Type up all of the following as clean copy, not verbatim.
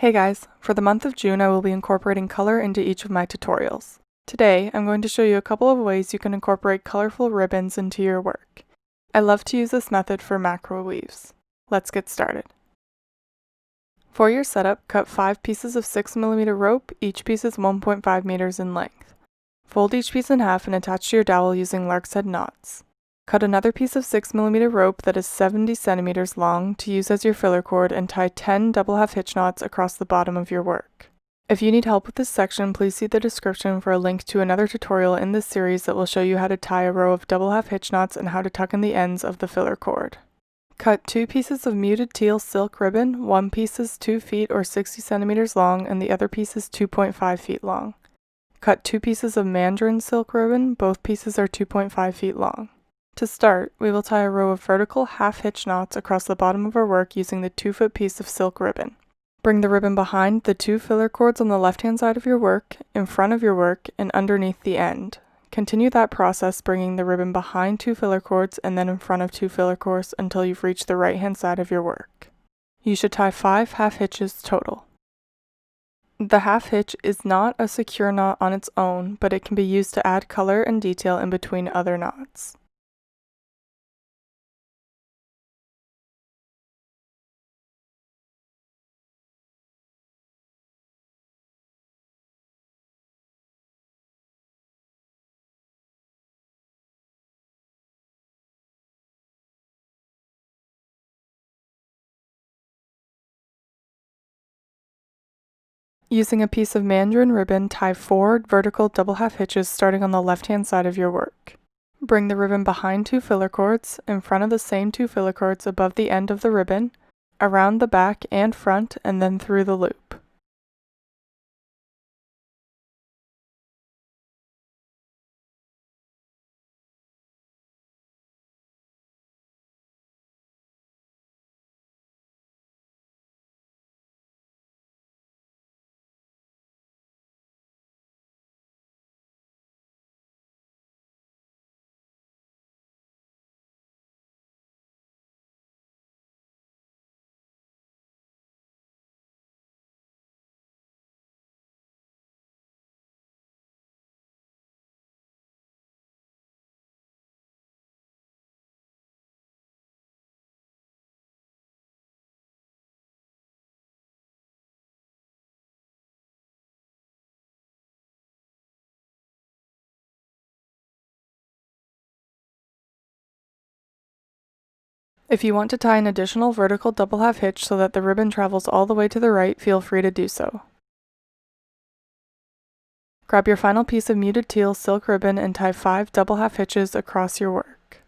Hey guys, for the month of June I will be incorporating color into each of my tutorials. Today, I'm going to show you a couple of ways you can incorporate colorful ribbons into your work. I love to use this method for macraweaves. Let's get started. For your setup, cut 5 pieces of 6mm rope, each piece is 1.5 meters in length. Fold each piece in half and attach to your dowel using Lark's head knots. Cut another piece of 6mm rope that is 70 centimeters long to use as your filler cord and tie 10 double half hitch knots across the bottom of your work. If you need help with this section, please see the description for a link to another tutorial in this series that will show you how to tie a row of double half hitch knots and how to tuck in the ends of the filler cord. Cut 2 pieces of muted teal silk ribbon, one piece is 2 feet or 60 centimeters long and the other piece is 2.5 feet long. Cut 2 pieces of Mandarin silk ribbon, both pieces are 2.5 feet long. To start, we will tie a row of vertical half hitch knots across the bottom of our work using the 2-foot piece of silk ribbon. Bring the ribbon behind the 2 filler cords on the left-hand side of your work, in front of your work, and underneath the end. Continue that process bringing the ribbon behind 2 filler cords and then in front of 2 filler cords until you've reached the right-hand side of your work. You should tie 5 half hitches total. The half hitch is not a secure knot on its own, but it can be used to add color and detail in between other knots. Using a piece of Mandarin ribbon, tie 4 vertical double half hitches starting on the left-hand side of your work. Bring the ribbon behind 2 filler cords, in front of the same 2 filler cords above the end of the ribbon, around the back and front, and then through the loop. If you want to tie an additional vertical double half hitch so that the ribbon travels all the way to the right, feel free to do so. Grab your final piece of muted teal silk ribbon and tie 5 double half hitches across your work.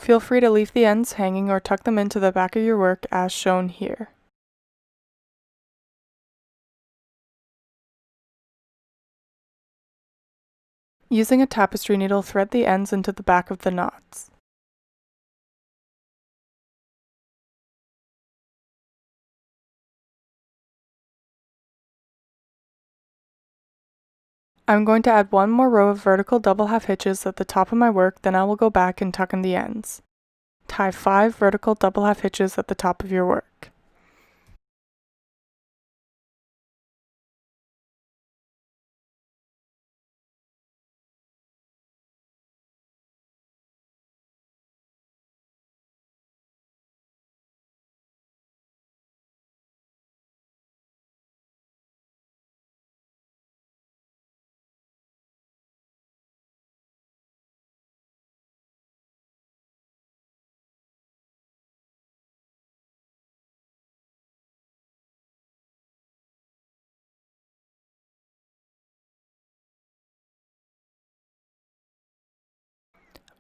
Feel free to leave the ends hanging or tuck them into the back of your work as shown here. Using a tapestry needle, thread the ends into the back of the knots. I'm going to add one more row of vertical double half hitches at the top of my work, then I will go back and tuck in the ends. Tie 5 vertical double half hitches at the top of your work.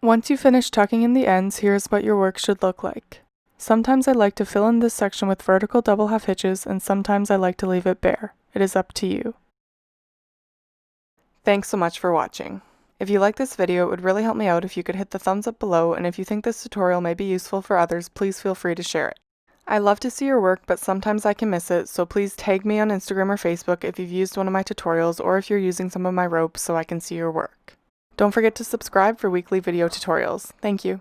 Once you finish tucking in the ends, here's what your work should look like. Sometimes I like to fill in this section with vertical double half hitches, and sometimes I like to leave it bare. It is up to you. Thanks so much for watching. If you like this video, it would really help me out if you could hit the thumbs up below, and if you think this tutorial may be useful for others, please feel free to share it. I love to see your work, but sometimes I can miss it, so please tag me on Instagram or Facebook if you've used one of my tutorials or if you're using some of my ropes so I can see your work. Don't forget to subscribe for weekly video tutorials. Thank you.